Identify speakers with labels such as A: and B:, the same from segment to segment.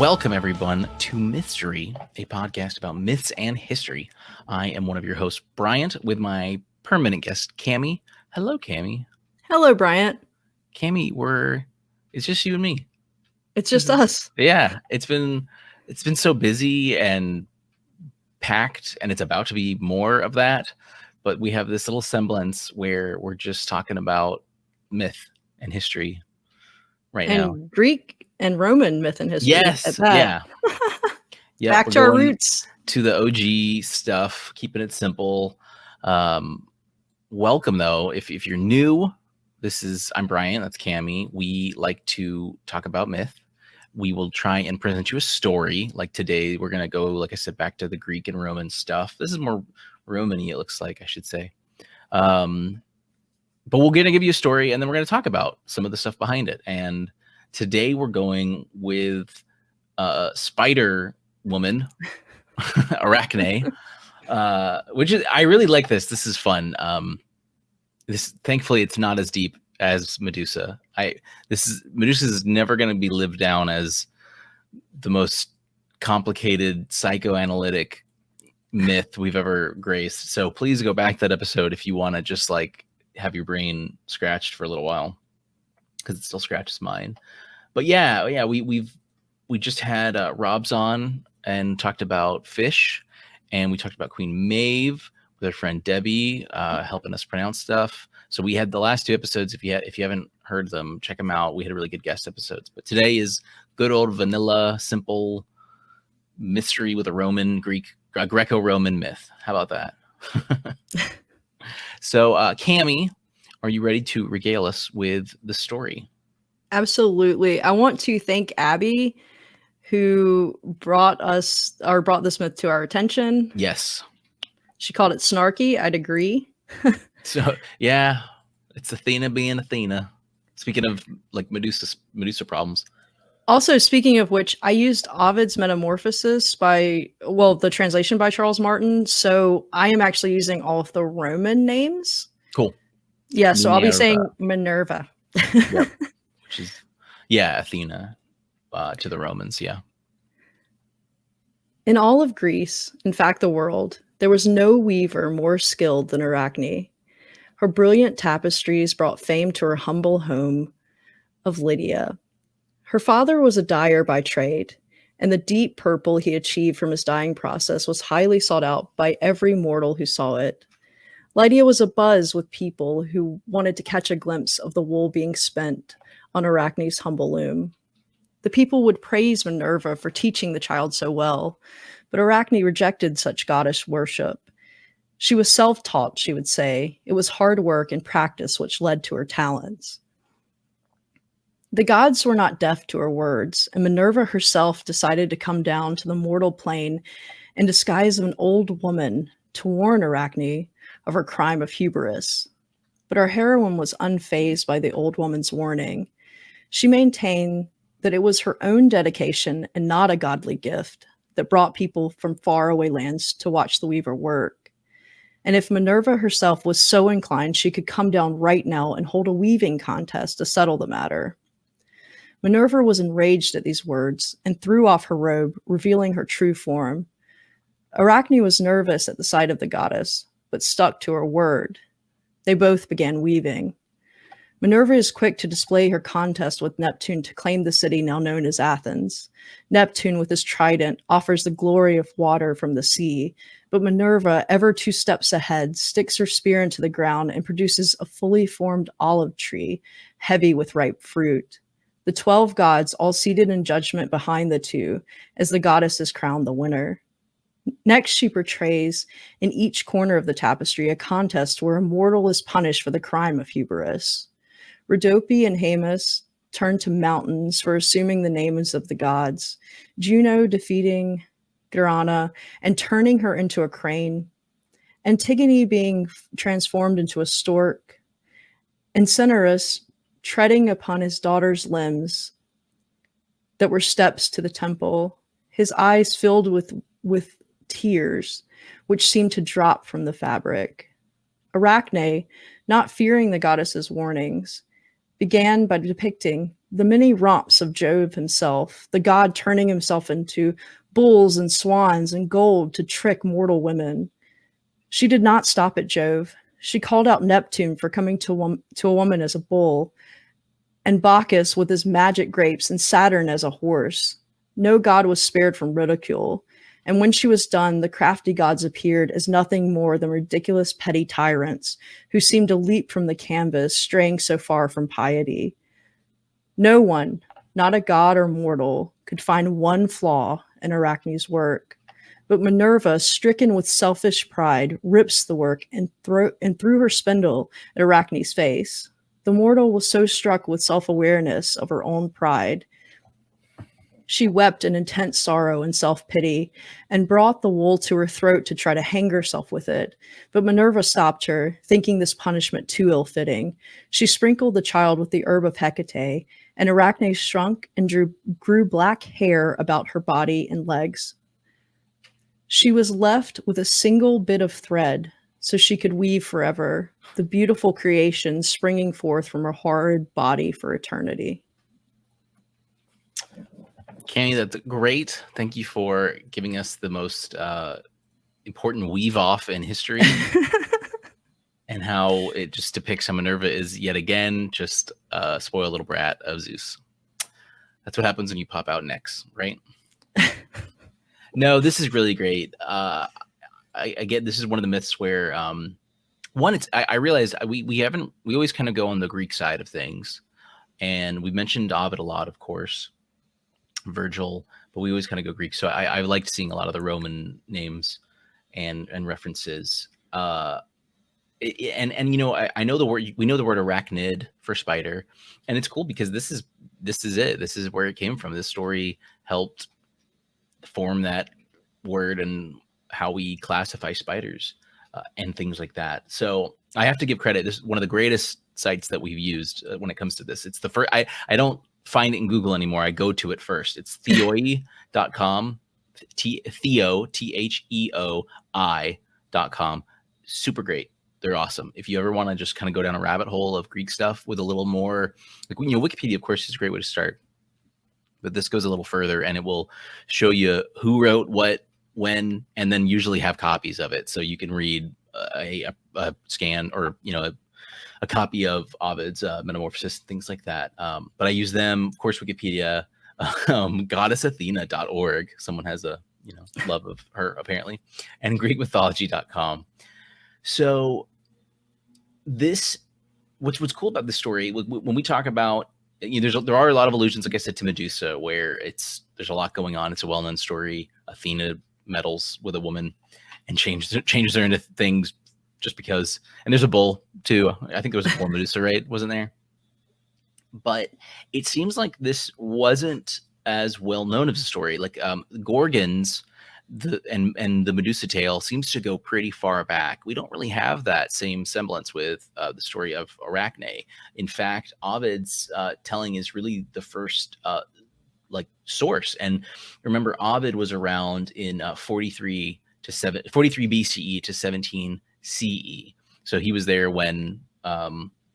A: Welcome, everyone, to Mythstorie, a podcast about myths and history. I am one of your hosts, Bryant, with my permanent guest, Cammy. Hello, Cammy.
B: Hello, Bryant.
A: Cammy, it's just you and me.
B: It's just us.
A: Yeah, it's been so busy and packed, and it's about to be more of that. But we have this little semblance where we're just talking about myth and history right now.
B: Greek and Roman myth and history.
A: Yes, yeah. Yep,
B: Back to our roots.
A: To the OG stuff, keeping it simple. Welcome, though. If you're new, I'm Bryant. That's Cammy. We like to talk about myth. We will try and present you a story. Like today, we're going to go, like I said, back to the Greek and Roman stuff. This is more Roman-y, it looks like, I should say. But we're going to give you a story, and then we're going to talk about some of the stuff behind it. And today we're going with Spider Woman, Arachne, which is, I really like this. This is fun. Thankfully, it's not as deep as Medusa. Medusa is never going to be lived down as the most complicated psychoanalytic myth we've ever graced. So please go back to that episode if you want to just like have your brain scratched for a little while, because it still scratches mine. But yeah, we just had Rob's on and talked about fish, and we talked about Queen Maeve with her friend Debbie, helping us pronounce stuff. So we had the last two episodes. If you haven't heard them, check them out. We had really good guest episodes. But today is good old vanilla, simple mystery with a Greco-Roman myth. How about that? So, Cammy, are you ready to regale us with the story?
B: Absolutely. I want to thank Abby, who brought this myth to our attention.
A: Yes.
B: She called it snarky. I'd agree.
A: So, yeah, it's Athena being Athena. Speaking of like Medusa problems.
B: Also, speaking of which, I used Ovid's Metamorphosis the translation by Charles Martin. So I am actually using all of the Roman names.
A: Cool.
B: Yeah, so I'll be saying Minerva.
A: Yep. Which is, Athena to the Romans, yeah.
B: In all of Greece, in fact the world, there was no weaver more skilled than Arachne. Her brilliant tapestries brought fame to her humble home of Lydia. Her father was a dyer by trade, and the deep purple he achieved from his dyeing process was highly sought out by every mortal who saw it. Lydia was abuzz with people who wanted to catch a glimpse of the wool being spent on Arachne's humble loom. The people would praise Minerva for teaching the child so well, but Arachne rejected such goddess worship. She was self-taught, she would say. It was hard work and practice which led to her talents. The gods were not deaf to her words, and Minerva herself decided to come down to the mortal plane in disguise of an old woman to warn Arachne of her crime of hubris. But our heroine was unfazed by the old woman's warning. She maintained that it was her own dedication and not a godly gift that brought people from faraway lands to watch the weaver work. And if Minerva herself was so inclined, she could come down right now and hold a weaving contest to settle the matter. Minerva was enraged at these words and threw off her robe, revealing her true form. Arachne was nervous at the sight of the goddess, but stuck to her word. They both began weaving. Minerva is quick to display her contest with Neptune to claim the city now known as Athens. Neptune, with his trident, offers the glory of water from the sea, but Minerva, ever 2 steps ahead, sticks her spear into the ground and produces a fully formed olive tree, heavy with ripe fruit. The 12 gods, all seated in judgment behind the two, as the goddess is crowned the winner. Next, she portrays, in each corner of the tapestry, a contest where a mortal is punished for the crime of hubris. Rhodope and Haemus turn to mountains for assuming the names of the gods, Juno defeating Grana and turning her into a crane, Antigone being transformed into a stork, and Cinyras treading upon his daughter's limbs that were steps to the temple, his eyes filled with tears, which seemed to drop from the fabric. Arachne, not fearing the goddess's warnings, began by depicting the many romps of Jove himself, the god turning himself into bulls and swans and gold to trick mortal women. She did not stop at Jove. She called out Neptune for coming to a woman as a bull, and Bacchus with his magic grapes, and Saturn as a horse. No god was spared from ridicule, and when she was done, the crafty gods appeared as nothing more than ridiculous petty tyrants who seemed to leap from the canvas, straying so far from piety. No one, not a god or mortal, could find one flaw in Arachne's work. But Minerva, stricken with selfish pride, rips the work and threw her spindle at Arachne's face. The mortal was so struck with self-awareness of her own pride. She wept in intense sorrow and self-pity and brought the wool to her throat to try to hang herself with it. But Minerva stopped her, thinking this punishment too ill-fitting. She sprinkled the child with the herb of Hecate, and Arachne shrunk and grew black hair about her body and legs. She was left with a single bit of thread, so she could weave forever, the beautiful creation springing forth from her horrid body for eternity.
A: Cammy, that's great. Thank you for giving us the most important weave off in history and how it just depicts how Minerva is yet again just a spoiled little brat of Zeus. That's what happens when you pop out necks, right? No, this is really great. I get this is one of the myths where one, it's I realize we always kind of go on the Greek side of things, and we mentioned Ovid a lot, of course, Virgil, but we always kind of go Greek. So I liked seeing a lot of the Roman names and references. And you know, I know the word, we know the word arachnid for spider, and it's cool because this is it. This is where it came from. This story helped form that word and how we classify spiders and things like that. So I have to give credit. This is one of the greatest sites that we've used when it comes to this. It's the first, I don't find it in Google anymore. I go to it first. It's theoi.com, Theo, THEOI.com. Super great. They're awesome. If you ever want to just kind of go down a rabbit hole of Greek stuff with a little more, like, you know, Wikipedia, of course, is a great way to start. But this goes a little further, and it will show you who wrote what, when, and then usually have copies of it. So you can read a scan or, you know, a copy of Ovid's Metamorphosis, things like that. But I use them, of course, Wikipedia, goddessathena.org. Someone has a, you know, love of her apparently, and GreekMythology.com. So this, what's cool about this story, when we talk about, you know, there are a lot of allusions, like I said, to Medusa, where there's a lot going on. It's a well-known story. Athena meddles with a woman and changes her into things just because. And there's a bull too. I think there was a bull Medusa, right? Wasn't there? But it seems like this wasn't as well known of a story. Like Gorgons, and the Medusa tale seems to go pretty far back. We don't really have that same semblance with the story of Arachne. In fact, Ovid's telling is really the first like source. And remember, Ovid was around in 43 BCE to 17 CE. So he was there when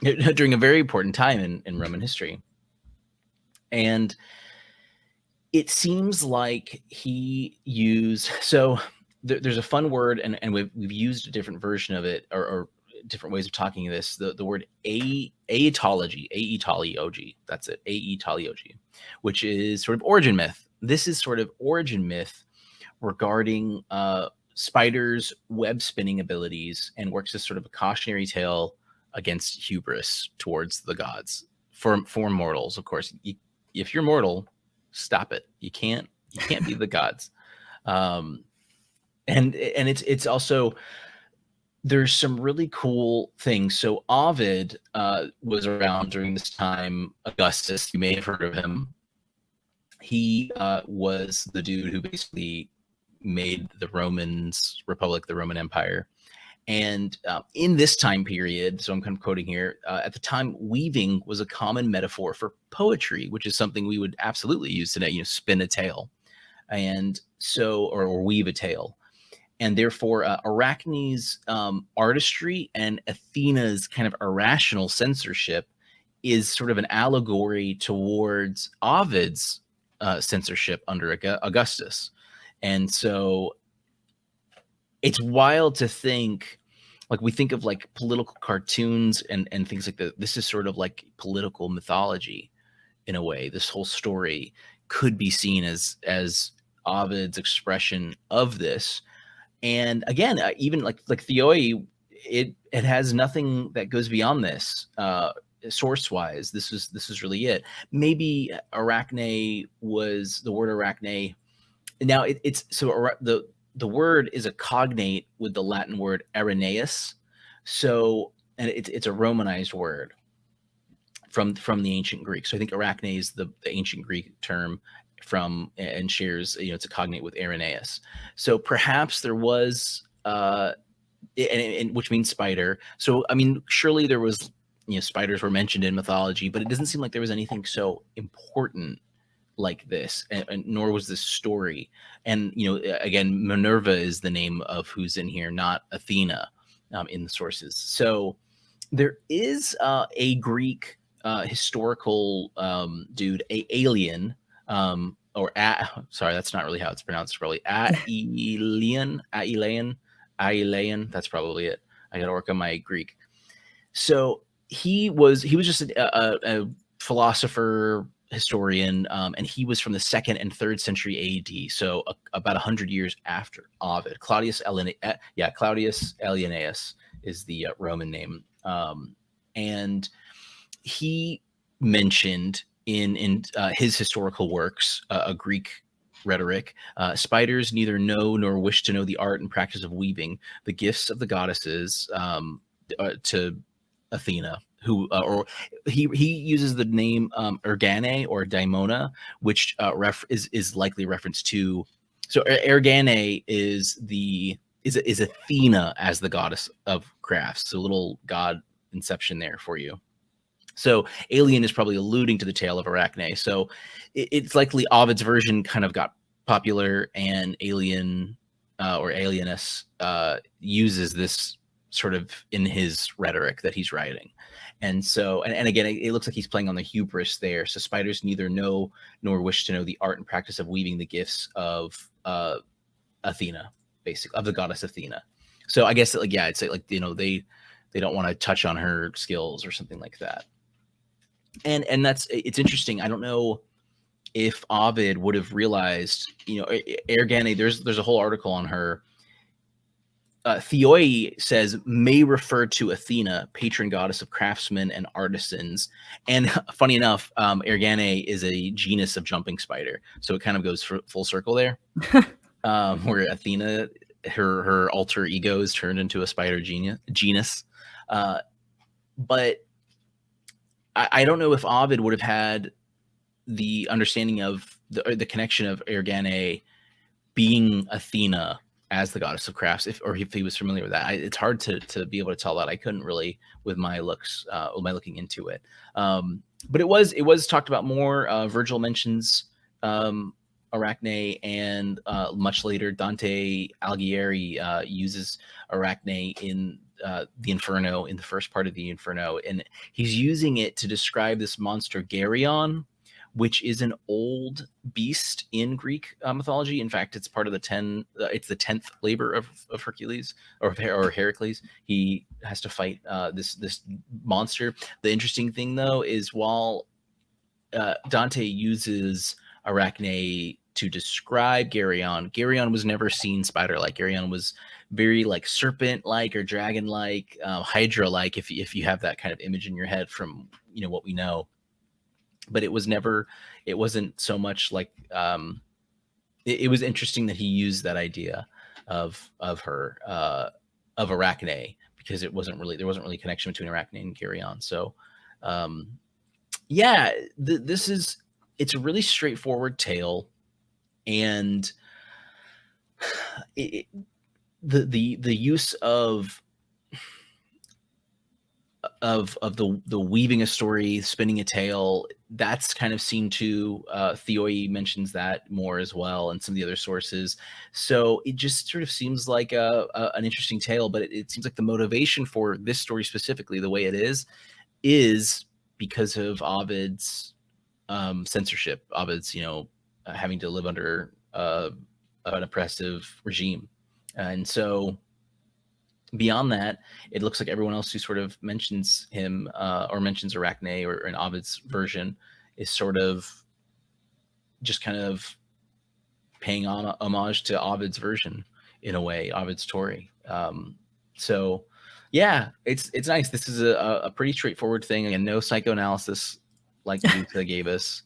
A: during a very important time in Roman history. And it seems like he used, so there's a fun word, and we've used a different version of it, or different ways of talking this. The word aetology, that's it, aetology, which is sort of origin myth. This is sort of origin myth regarding spiders' web spinning abilities, and works as sort of a cautionary tale against hubris towards the gods. For mortals, of course, if you're mortal, stop it. You can't be the gods. And it's also, there's some really cool things. So Ovid was around during this time. Augustus, you may have heard of him. He was the dude who basically made the Romans Republic, the Roman Empire. And in this time period, so I'm kind of quoting here, at the time, weaving was a common metaphor for poetry, which is something we would absolutely use today, you know, spin a tale. And so, or weave a tale. And therefore, Arachne's artistry and Athena's kind of irrational censorship is sort of an allegory towards Ovid's censorship under Augustus. And so it's wild to think, like, we think of like political cartoons and things like that. This is sort of like political mythology in a way. This whole story could be seen as Ovid's expression of this. And again, even like Theoi, it has nothing that goes beyond this source wise. This is really it. Maybe Arachne was the word Arachne. Now it's so the word is a cognate with the Latin word Irenaeus. So, and it's a Romanized word from the ancient Greek. So I think Arachne is the ancient Greek term from, and shares, it's a cognate with Irenaeus. So perhaps there was and which means spider. So I mean, surely there was, spiders were mentioned in mythology, but it doesn't seem like there was anything so important like this, and nor was this story. And again, Minerva is the name of who's in here, not Athena, in the sources. So there is a Greek historical dude, alien, sorry, that's not really how it's pronounced. Probably Aeolian. That's probably it. I got to work on my Greek. So he was just a philosopher, historian, and he was from the 2nd and 3rd century AD, so about 100 years after Ovid. Claudius Alienaeus is the Roman name, and he mentioned in his historical works, a Greek rhetoric, spiders neither know nor wish to know the art and practice of weaving, the gifts of the goddesses, to Athena, who or he uses the name Ergane or Daimona, which is likely reference to. So Ergane is Athena as the goddess of crafts. So little god inception there for you. So alien is probably alluding to the tale of Arachne. So it's likely Ovid's version kind of got popular, and Alien or Alienus uses this sort of in his rhetoric that he's writing. And so, and again, it looks like he's playing on the hubris there. So spiders neither know nor wish to know the art and practice of weaving the gifts of Athena, basically, of the goddess Athena. So I guess, like, yeah, it's like, they don't want to touch on her skills or something like that. And it's interesting. I don't know if Ovid would have realized, Ergane, there's a whole article on her. Theoi says may refer to Athena, patron goddess of craftsmen and artisans. And funny enough, Ergane is a genus of jumping spider. So it kind of goes full circle there, where Athena, her alter ego is turned into a spider genus. But I don't know if Ovid would have had the understanding of the connection of Ergane being Athena as the goddess of crafts, if he was familiar with that. It's hard to be able to tell that. I couldn't really with my looking into it. But it was talked about more. Virgil mentions Arachne, and much later Dante Alighieri uses Arachne in the Inferno, in the first part of the Inferno, and he's using it to describe this monster Geryon, which is an old beast in Greek mythology. In fact, it's part of the 10. It's the 10th labor of Hercules or Heracles. He has to fight this monster. The interesting thing, though, is while Dante uses Arachne to describe Geryon, Geryon was never seen spider-like. Geryon was very like serpent-like or dragon-like, Hydra-like, if you have that kind of image in your head from what we know. But it wasn't so much like, it was interesting that he used that idea of her, of Arachne, because there wasn't really a connection between Arachne and Geryon. So yeah, it's a really straightforward tale, and the use of the weaving a story, spinning a tale, that's kind of seen too. Theoi mentions that more as well, and some of the other sources. So it just sort of seems like an interesting tale, but it seems like the motivation for this story specifically, the way it is because of Ovid's censorship, Ovid's having to live under an oppressive regime, and so beyond that, it looks like everyone else who sort of mentions him or mentions Arachne or in Ovid's version is sort of just kind of paying on homage to Ovid's version in a way, Ovid's story. So yeah, it's nice. This is a pretty straightforward thing, and no psychoanalysis like Medusa gave us.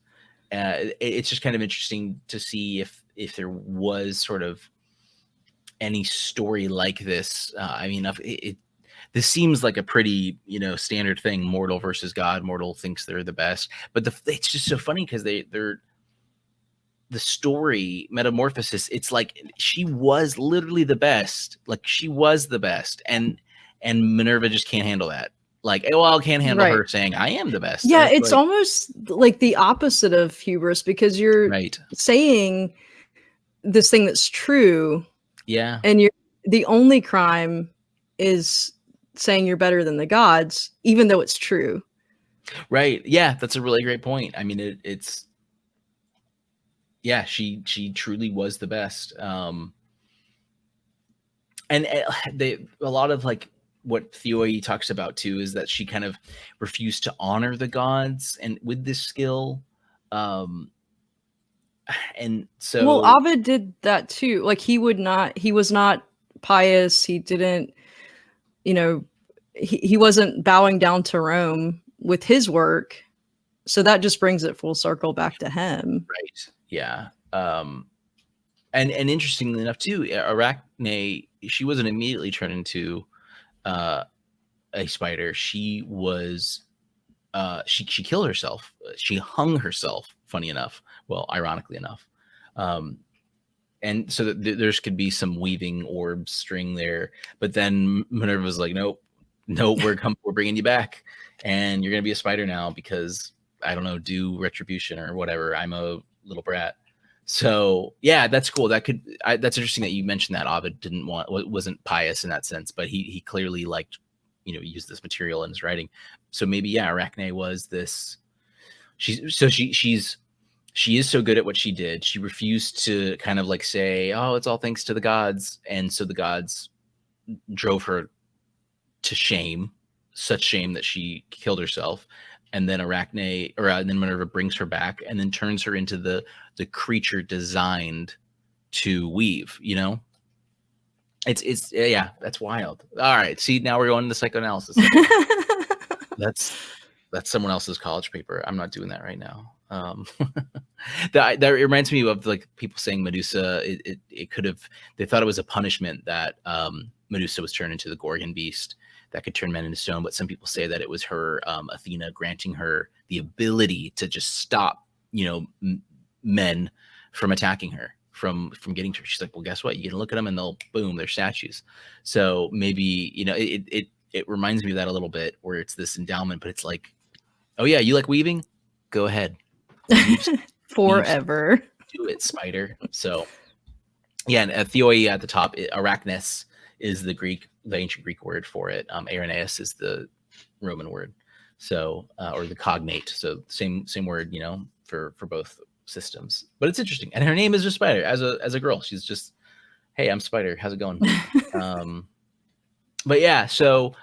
A: It's just kind of interesting to see if there was sort of any story like this. I mean, this seems like a pretty standard thing: mortal versus god. Mortal thinks they're the best, but it's just so funny because they're the story Metamorphosis. It's like she was literally the best. Like she was the best, and Minerva just can't handle that. Like, well, I can't handle her saying I am the best.
B: Yeah, it's like, almost like the opposite of hubris, because you're saying this thing that's true.
A: Yeah.
B: And the only crime is saying you're better than the gods, even though it's true.
A: Right. Yeah, that's a really great point. I mean, it's yeah, she truly was the best. And a lot of like what Theoi talks about too is that she kind of refused to honor the gods and with this skill. And so,
B: well, Ovid did that too. Like he was not pious. He didn't, he wasn't bowing down to Rome with his work. So that just brings it full circle back to him.
A: Right. Yeah. And interestingly enough too, Arachne, she wasn't immediately turned into a spider. She was she killed herself. She hung herself, funny enough. Well, ironically enough. And so there's could be some weaving orb string there, but then Minerva was like, nope, we're bringing you back, and you're gonna be a spider now because I don't know, do retribution or whatever. I'm a little brat. So yeah, that's cool. That's interesting that you mentioned that Ovid wasn't pious in that sense, but he clearly liked, used this material in his writing. So maybe yeah, Arachne was this. She is so good at what she did. She refused to kind of like say, oh, it's all thanks to the gods. And so the gods drove her to shame, such shame that she killed herself. And then then Minerva brings her back and then turns her into the creature designed to weave, It's yeah, that's wild. All right. See, now we're going to psychoanalysis. That's someone else's college paper. I'm not doing that right now. That reminds me of like people saying Medusa. It could have. They thought it was a punishment that Medusa was turned into the Gorgon beast that could turn men into stone. But some people say that it was her Athena granting her the ability to just stop men from attacking her, from getting to her. She's like, well, guess what? You can look at them and they're statues. So maybe it reminds me of that a little bit, where it's this endowment, but it's like, oh yeah, you like weaving? Go ahead.
B: Forever.
A: Do it, spider. So yeah, and Theoi at the top, Arachnes is the ancient Greek word for it. Irenaeus is the Roman word. So or the cognate. So same word, for both systems. But it's interesting. And her name is just Spider. As a girl, she's just, hey, I'm Spider. How's it going? But yeah, so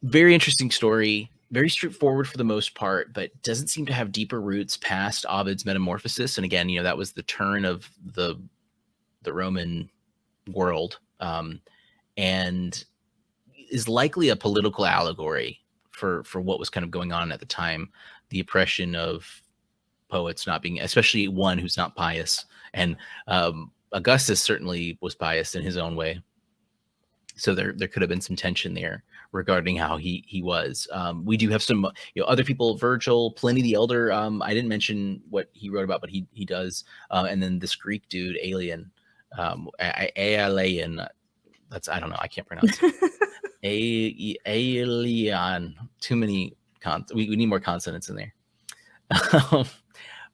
A: very interesting story. Very straightforward for the most part, but doesn't seem to have deeper roots past Ovid's Metamorphosis. And again, that was the turn of the Roman world, and is likely a political allegory for what was kind of going on at the time, the oppression of poets not being, especially one who's not pious. And Augustus certainly was pious in his own way. So there could have been some tension there regarding how he was. We do have some other people, Virgil, Pliny the Elder. I didn't mention what he wrote about, but he does. And then this Greek dude, Aelian, Aelian. I don't know. I can't pronounce it. Aelian. Too many we need more consonants in there.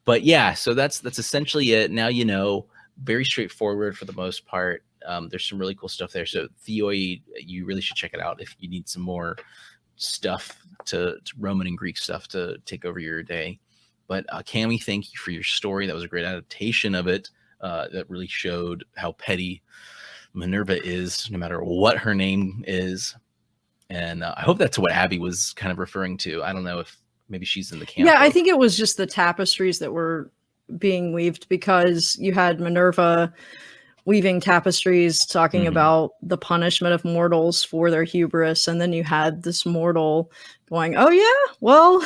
A: But yeah, so that's essentially it. Now very straightforward for the most part. There's some really cool stuff there. So Theoi, you really should check it out if you need some more stuff to Roman and Greek stuff to take over your day. But Cammy, thank you for your story. That was a great adaptation of it. That really showed how petty Minerva is, no matter what her name is. And I hope that's what Abby was kind of referring to. I don't know if maybe she's in the camp.
B: Yeah, I think it was just the tapestries that were being weaved, because you had Minerva weaving tapestries talking about the punishment of mortals for their hubris, and then you had this mortal going, oh yeah, well,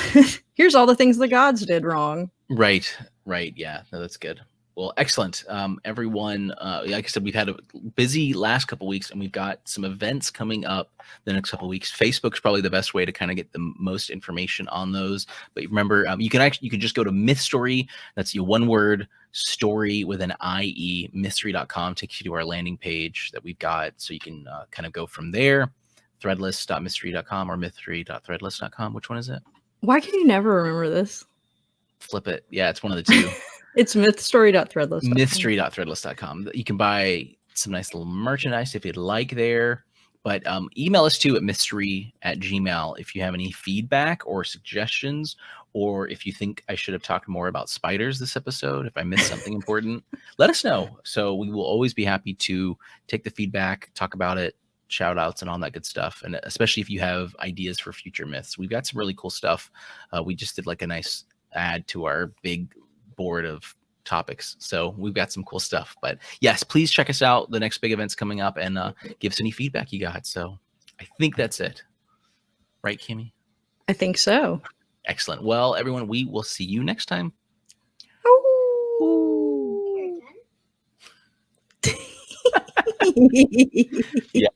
B: here's all the things the gods did wrong.
A: Right. Yeah, no, that's good. Well, excellent. Everyone, like I said, we've had a busy last couple weeks, and we've got some events coming up the next couple weeks. Facebook's probably the best way to kind of get the most information on those. But remember, you can just go to Mythstorie. That's your one word story with an IE, mythstorie.com, takes you to our landing page that we've got. So you can kind of go from there. Threadless.mythstorie.com or mythstorie.threadless.com. Which one is it?
B: Why can you never remember this?
A: Flip it. Yeah, it's one of the two.
B: It's mythstorie.threadless.com.
A: Mythstorie.threadless.com. You can buy some nice little merchandise if you'd like there. But email us too at mythstorie@gmail.com if you have any feedback or suggestions, or if you think I should have talked more about spiders this episode, if I missed something important, let us know. So we will always be happy to take the feedback, talk about it, shout outs and all that good stuff. And especially if you have ideas for future myths. We've got some really cool stuff. We just did like a nice add to our big board of topics, so we've got some cool stuff. But yes, please check us out. The next big event's coming up, and give us any feedback you got. So I think that's it, right, Kimmy?
B: I think so.
A: Excellent. Well, everyone, we will see you next time.
B: Ooh.
A: Yeah.